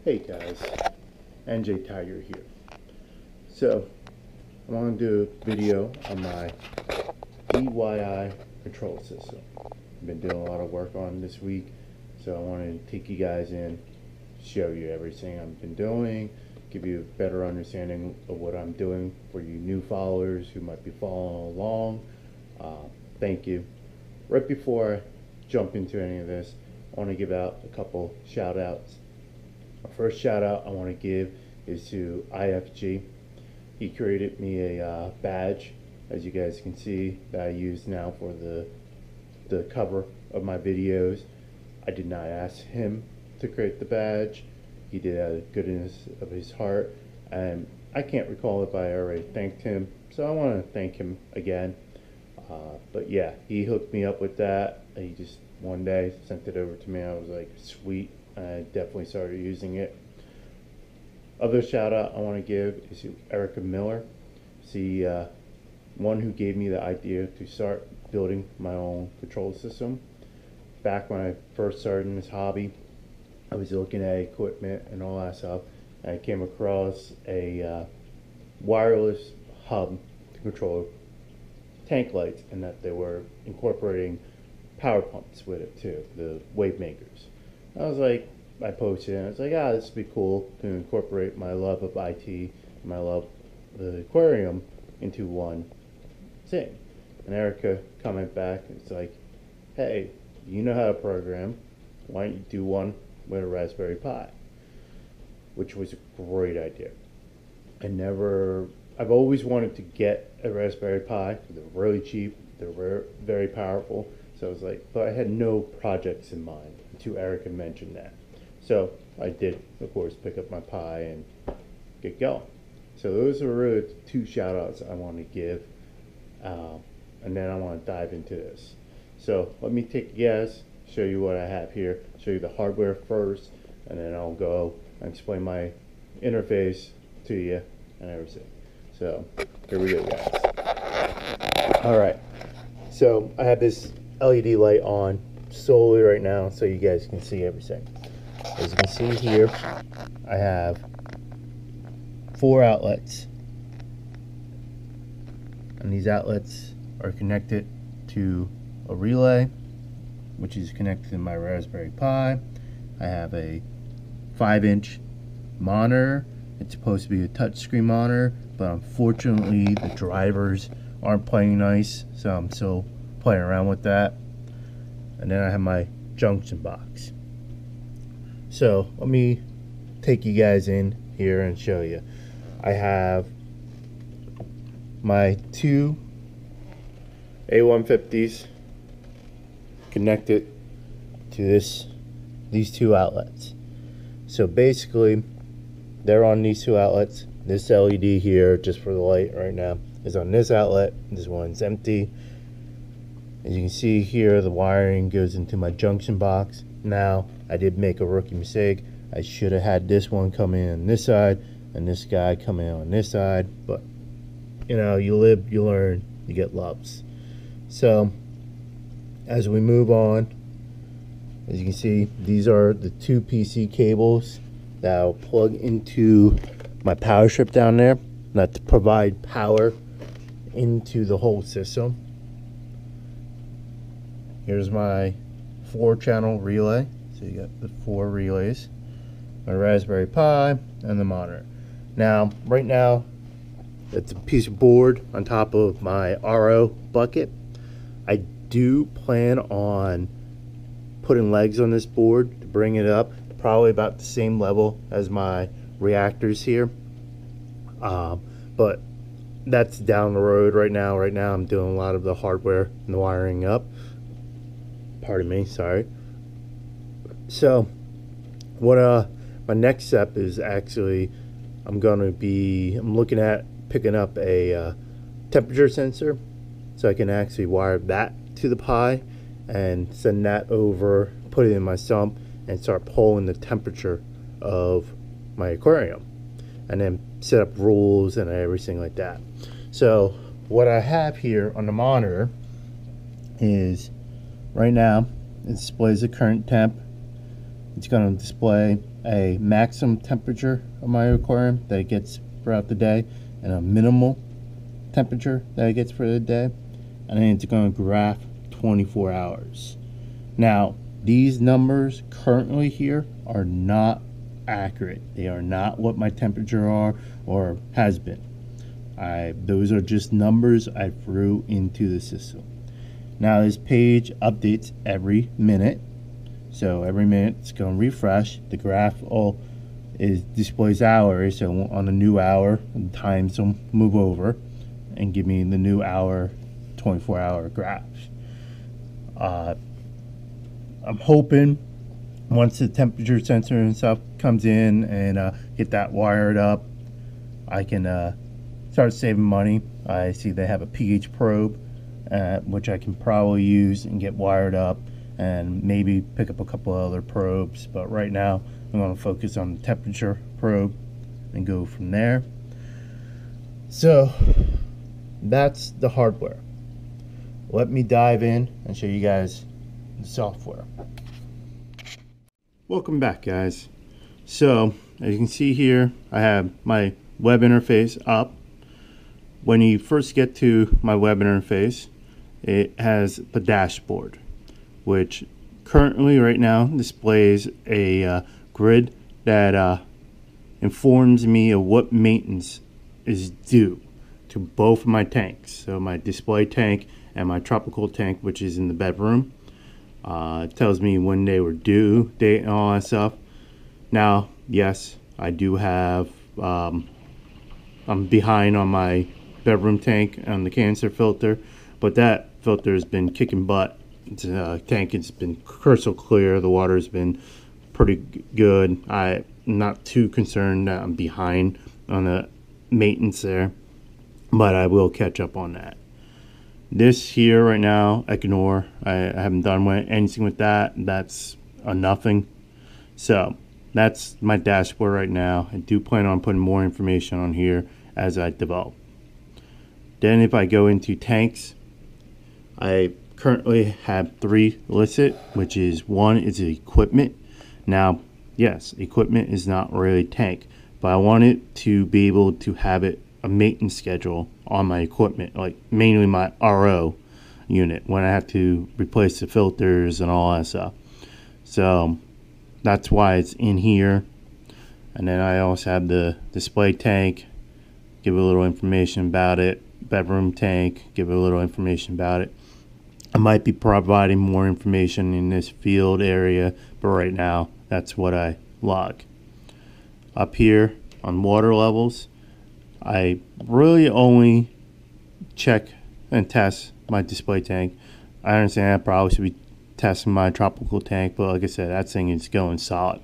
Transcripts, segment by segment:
Hey guys, NJ Tiger here. So, I want to do a video on my DIY control system. I've been doing a lot of work on this week, so I wanted to take you guys in, show you everything I've been doing, give you a better understanding of what I'm doing for you new followers who might be following along. Thank you. Right before I jump into any of this, I want to give out a couple shout outs. My first shout out I want to give is to IFG. He created me a badge, as you guys can see, that I use now for the cover of my videos. I did not ask him to create the badge. He did out of goodness of his heart, and I can't recall if I already thanked him, so I want to thank him again. But yeah, he hooked me up with that. He just one day sent it over to me. I was like, sweet. I definitely started using it. Other shout out I want to give is to Erica Miller. She's one who gave me the idea to start building my own control system. Back when I first started in this hobby, I was looking at equipment and all that stuff, and I came across a wireless hub to control tank lights, and that they were incorporating power pumps with it too, the wave makers. I was like, I posted and I was like, this would be cool to incorporate my love of IT, my love of the aquarium into one thing. And Erica commented back, it's like, hey, you know how to program, why don't you do one with a Raspberry Pi? Which was a great idea. I've always wanted to get a Raspberry Pi. They're really cheap, they're very powerful. So I was like, but I had no projects in mind until Erica mentioned that. So I did, of course, pick up my Pi and get going. So those are really the two shout outs I want to give. And then I want to dive into this. So let me take you guys, show you what I have here, show you the hardware first, and then I'll go and explain my interface to you and everything. So here we go, guys. All right. So I have this LED light on solely right now so you guys can see everything. As you can see here, I have 4 outlets, and these outlets are connected to a relay, which is connected to my Raspberry Pi. I have a 5-inch monitor. It's supposed to be a touchscreen monitor, but unfortunately the drivers aren't playing nice, so I'm still playing around with that. And then I have my junction box. So let me take you guys in here and show you. I have my 2 A150s connected to these 2 outlets. So basically they're on these 2 outlets. This LED here, just for the light right now, is on this outlet. This one's empty. As you can see here, the wiring goes into my junction box. Now, I did make a rookie mistake. I should have had this one come in on this side and this guy come in on this side, but you know, you live, you learn, you get loves. So, as we move on, as you can see, these are the 2 PC cables that I'll plug into my power strip down there, not to provide power into the whole system. Here's my 4-channel relay. So you got the 4 relays, my Raspberry Pi, and the monitor. Now, right now, it's a piece of board on top of my RO bucket. I do plan on putting legs on this board to bring it up, probably about the same level as my reactors here. But that's down the road right now. Right now, I'm doing a lot of the hardware and the wiring up. Pardon me, sorry. So what my next step is, actually I'm looking at picking up a temperature sensor, so I can actually wire that to the Pi and send that over, put it in my sump, and start pulling the temperature of my aquarium, and then set up rules and everything like that. So what I have here on the monitor is, right now it displays the current temp. It's going to display a maximum temperature of my aquarium that it gets throughout the day and a minimal temperature that it gets for the day, and then it's going to graph 24 hours. Now, these numbers currently here are not accurate. They are not what my temperature are or has been. Those are just numbers I threw into the system. Now this page updates every minute, so every minute it's going to refresh. The graph displays hours, so on a new hour, the times will move over and give me the new hour, 24-hour graph. I'm hoping once the temperature sensor and stuff comes in and get that wired up, I can start saving money. I see they have a pH probe, which I can probably use and get wired up, and maybe pick up a couple other probes. But right now, I'm going to focus on the temperature probe and go from there. So that's the hardware. Let me dive in and show you guys the software. Welcome back, guys. So as you can see here, I have my web interface up. When you first get to my web interface, it has the dashboard, which currently right now displays a grid that informs me of what maintenance is due to both of my tanks. So my display tank and my tropical tank, which is in the bedroom. It tells me when they were due, date, and all that stuff. Now, yes, I do have, I'm behind on my bedroom tank on the cancer filter, but that filter has been kicking butt. The tank has been crystal clear. The water's been pretty good. I'm not too concerned that I'm behind on the maintenance there, but I will catch up on that. This here right now, ignore. I haven't done anything with that. That's a nothing. So that's my dashboard right now. I do plan on putting more information on here as I develop. Then if I go into tanks, I currently have 3 listed, which is one is equipment. Now, yes, equipment is not really tank, but I want it to be able to have a maintenance schedule on my equipment, like mainly my RO unit, when I have to replace the filters and all that stuff. So that's why it's in here. And then I also have the display tank, give a little information about it. Bedroom tank, give a little information about it. I might be providing more information in this field area, but right now that's what I log. Up here on water levels, I really only check and test my display tank. I understand I probably should be testing my tropical tank, but like I said, that thing is going solid.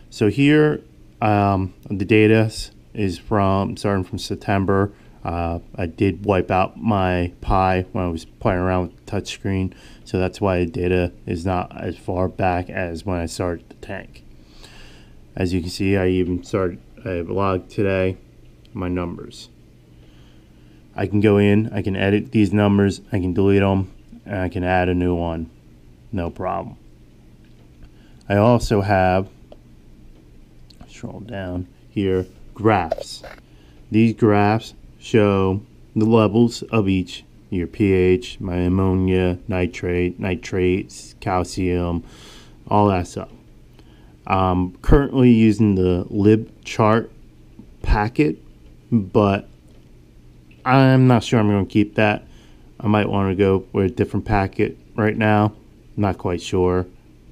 So here, the data is starting from September. I did wipe out my Pi when I was playing around with the touchscreen, so that's why the data is not as far back as when I started the tank. As you can see, I logged today my numbers. I can go in, I can edit these numbers, I can delete them, and I can add a new one, no problem. I also have, scroll down here, graphs. These graphs show the levels of each, your pH, my ammonia, nitrate, nitrates, calcium, all that stuff. I'm currently using the libchart packet, but I'm not sure I'm going to keep that. I might want to go with a different packet right now. I'm not quite sure.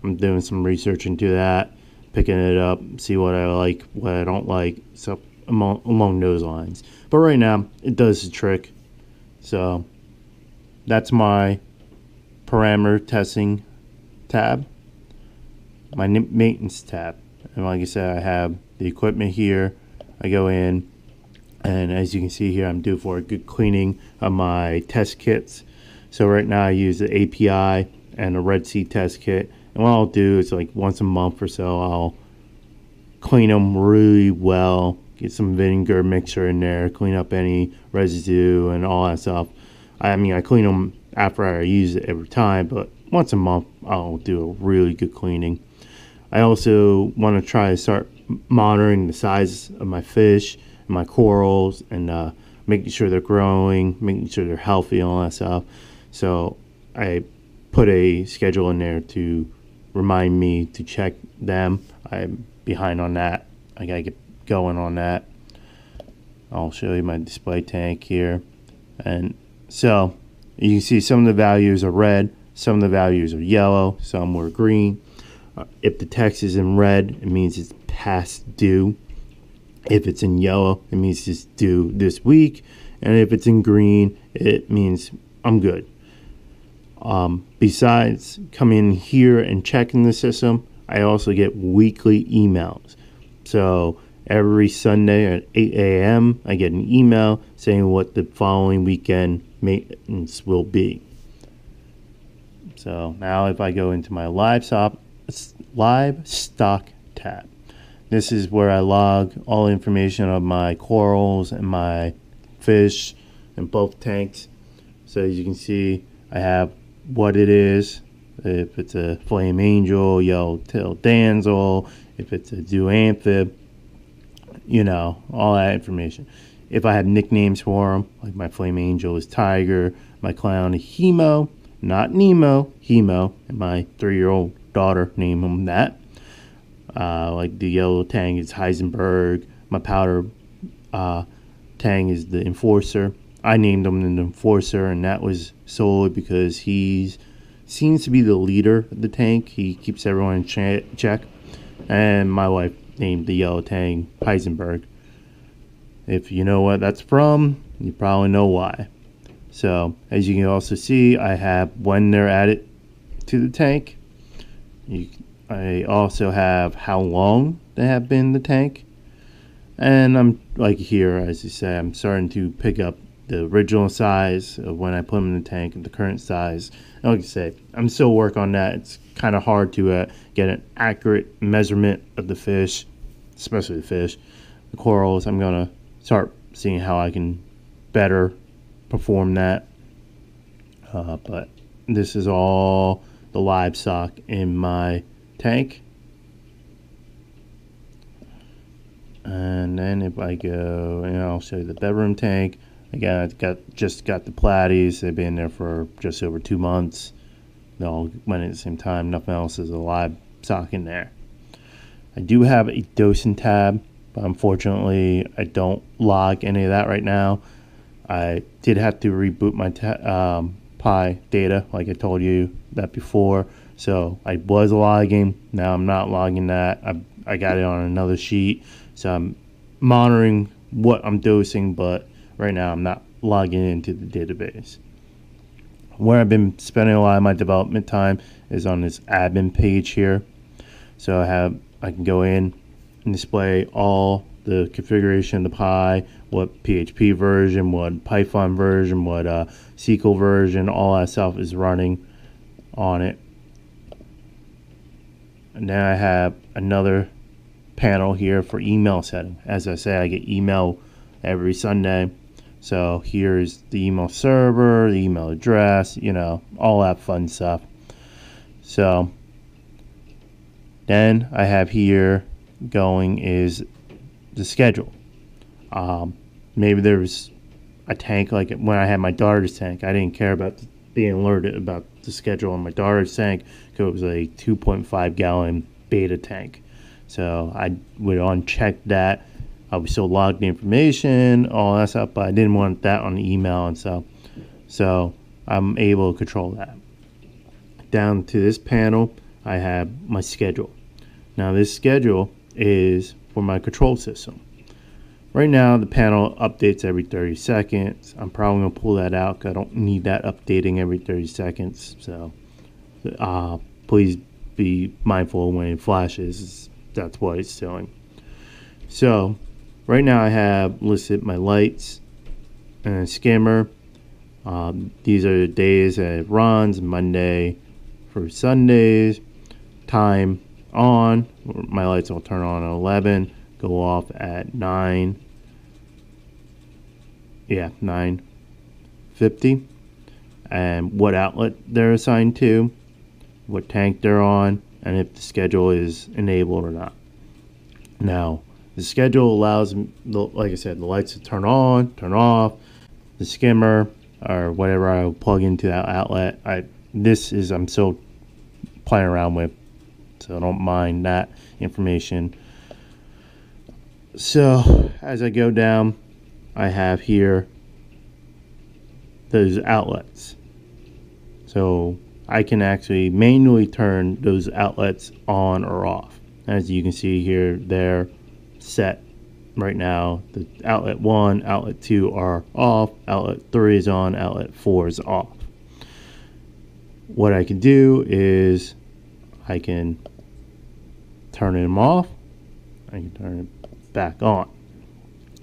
I'm doing some research into that, picking it up, see what I like, what I don't like, so along those lines. But right now, it does the trick. So that's my parameter testing tab, my maintenance tab. And like I said, I have the equipment here. I go in, and as you can see here, I'm due for a good cleaning of my test kits. So right now I use the API and the Red Sea test kit. And what I'll do is, like, once a month or so, I'll clean them really well, get some vinegar mixture in there, clean up any residue and all that stuff. I mean, I clean them after I use it every time, but once a month I'll do a really good cleaning. I also want to try to start monitoring the size of my fish and my corals, and making sure they're growing, making sure they're healthy, and all that stuff. So I put a schedule in there to remind me to check them. I'm behind on that. I gotta get going on that. I'll show you my display tank here. And so you can see some of the values are red, some of the values are yellow, some were green. If the text is in red, it means it's past due. If it's in yellow, it means it's due this week. And if it's in green, it means I'm good. Besides coming in here and checking the system, I also get weekly emails. So every Sunday at 8 a.m., I get an email saying what the following weekend maintenance will be. So now if I go into my livestock tab, this is where I log all information of my corals and my fish in both tanks. So as you can see, I have what it is, if it's a flame angel, yellow-tailed damsel, if it's a zoanthid, all that information. If I have nicknames for them, like my flame angel is Tiger, my clown is Hemo, not Nemo, Hemo, and my 3-year-old daughter named him that. Like the yellow tang is Heisenberg, my powder tang is the Enforcer. I named him the Enforcer, and that was solely because he seems to be the leader of the tank. He keeps everyone in check. And my wife named the yellow tang Heisenberg. If you know what that's from, you probably know why. So as you can also see, I have when they're added to the tank. I also have how long they have been in the tank. And I'm like here, as you say, I'm starting to pick up the original size of when I put them in the tank and the current size. And like I say, I'm still working on that. It's kind of hard to get an accurate measurement of the fish, especially the fish. The corals, I'm going to start seeing how I can better perform that. But this is all the livestock in my tank. And then if I go, I'll show you the bedroom tank. Again, I just got the platies. They've been there for just over 2 months. They all went at the same time. Nothing else is a livestock in there. I do have a dosing tab, but unfortunately, I don't log any of that right now. I did have to reboot my Pi data, like I told you that before. So I was logging. Now I'm not logging that. I got it on another sheet. So I'm monitoring what I'm dosing, but right now I'm not logging into the database. Where I've been spending a lot of my development time is on this admin page here. So I can go in and display all the configuration of the Pi, what PHP version, what Python version, what SQL version, all that stuff is running on it. And then I have another panel here for email setting. As I say, I get email every Sunday. So here's the email server, the email address, all that fun stuff. So then I have here going is the schedule. Maybe there was a tank, like when I had my daughter's tank, I didn't care about being alerted about the schedule on my daughter's tank because it was a 2.5 gallon beta tank. So I would uncheck that. I would still log the information, all that stuff, but I didn't want that on the email and stuff. So I'm able to control that. Down to this panel, I have my schedule. Now this schedule is for my control system. Right now the panel updates every 30 seconds. I'm probably going to pull that out because I don't need that updating every 30 seconds. So please be mindful when it flashes. That's what it's doing. So right now I have listed my lights and a skimmer. These are the days that it runs, Monday for Sundays. Time on, my lights will turn on at 11, go off at 9. Yeah, 9:50. And what outlet they're assigned to, what tank they're on, and if the schedule is enabled or not. Now, the schedule allows, like I said, the lights to turn on, turn off, the skimmer, or whatever I will plug into that outlet. I'm still playing around with, so I don't mind that information. So, as I go down, I have here those outlets. So, I can actually manually turn those outlets on or off. As you can see here, they're set right now. The outlet 1, outlet 2 are off, outlet 3 is on, outlet 4 is off. What I can do is I can turn them off, I can turn it back on.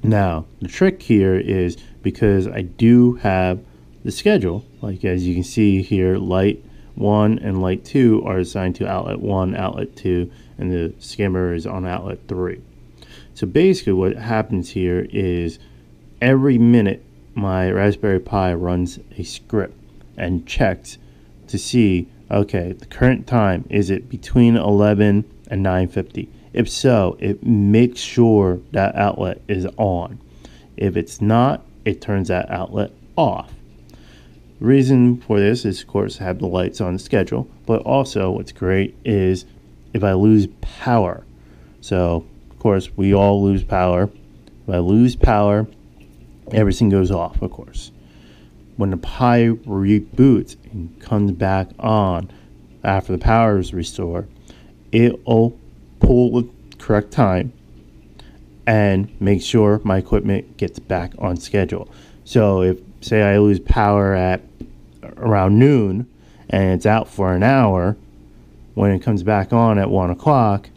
Now, the trick here is because I do have the schedule, like as you can see here, light 1 and light 2 are assigned to outlet 1, outlet 2, and the skimmer is on outlet 3. So basically what happens here is every minute my Raspberry Pi runs a script and checks to see, okay, the current time, is it between 11 and 9:50? If so, it makes sure that outlet is on. If it's not, it turns that outlet off. The reason for this is, of course, have the lights on the schedule, but also what's great is if I lose power. So, of course, we all lose power. If I lose power, everything goes off, of course. When the Pi reboots and comes back on after the power is restored, it'll pull the correct time and make sure my equipment gets back on schedule. So if, say, I lose power at around noon and it's out for an hour, when it comes back on at 1 o'clock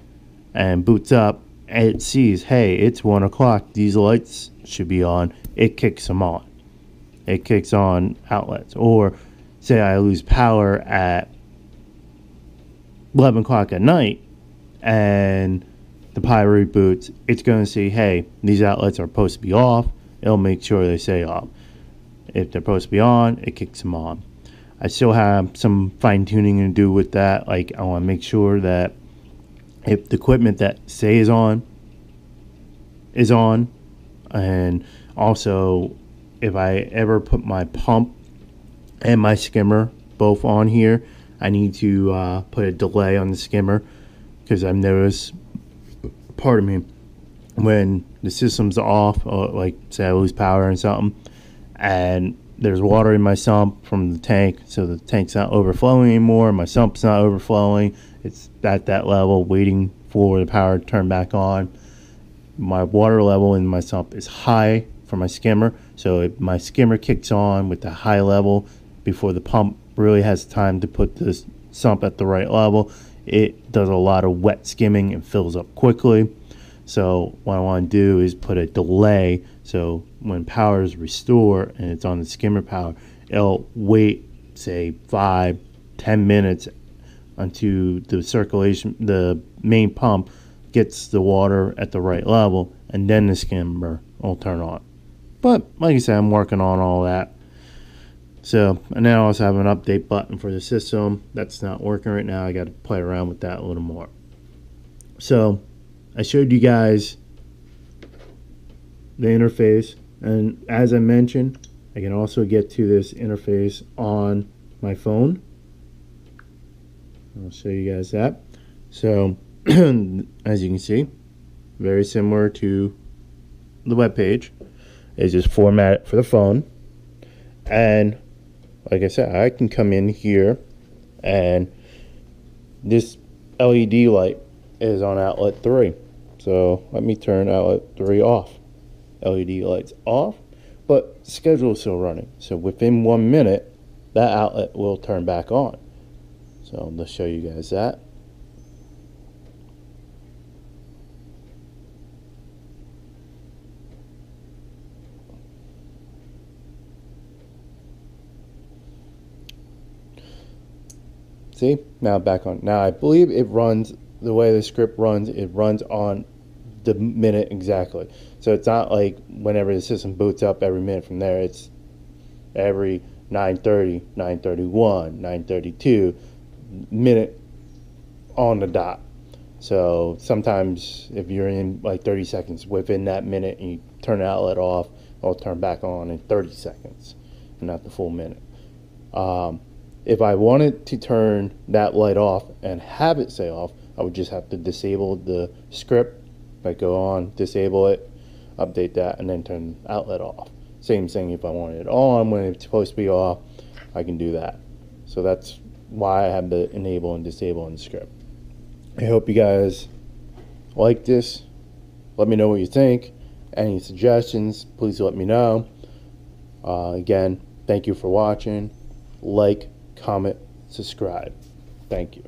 and boots up, it sees, hey, it's 1 o'clock, these lights should be on, it kicks them on. It kicks on outlets. Or say I lose power at 11 o'clock at night and the Pi reboots, it's going to see, hey, these outlets are supposed to be off. It'll make sure they stay off. If they're supposed to be on, it kicks them on. I still have some fine tuning to do with that. Like, I want to make sure that if the equipment that say is on, and also if I ever put my pump and my skimmer both on here, I need to put a delay on the skimmer, because I've noticed, pardon me, when the system's off, like say I lose power and something, and there's water in my sump from the tank, so the tank's not overflowing anymore, my sump's not overflowing, it's at that level waiting for the power to turn back on. My water level in my sump is high for my skimmer, so if my skimmer kicks on with the high level before the pump really has time to put this sump at the right level, it does a lot of wet skimming and fills up quickly. So what I want to do is put a delay, so when power is restored and it's on the skimmer power, it'll wait, say, 5-10 minutes until the circulation, the main pump gets the water at the right level, and then the skimmer will turn on. But like I said, I'm working on all that. So, and then I also have an update button for the system. That's not working right now. I got to play around with that a little more. So, I showed you guys the interface, and as I mentioned, I can also get to this interface on my phone. I'll show you guys that. So, as you can see, very similar to the web page. It's just formatted for the phone, and like I said, I can come in here, and this LED light is on outlet 3. So let me turn outlet 3 off. LED light's off, but schedule is still running. So within 1 minute, that outlet will turn back on. So let's show you guys that. See, now back on. Now I believe it runs, the way the script runs, it runs on the minute exactly. So it's not like whenever the system boots up every minute from there. It's every 9:30, 9:31, 9:32 minute on the dot. So sometimes if you're in like 30 seconds within that minute and you turn the outlet off, it'll turn back on in 30 seconds and not the full minute. If I wanted to turn that light off and have it say off, I would just have to disable the script. Like go on, disable it, update that, and then turn the outlet off. Same thing if I wanted it on when it's supposed to be off, I can do that. So that's why I have the enable and disable in the script. I hope you guys like this. Let me know what you think. Any suggestions, please let me know. Again, thank you for watching. Like, comment, subscribe. Thank you.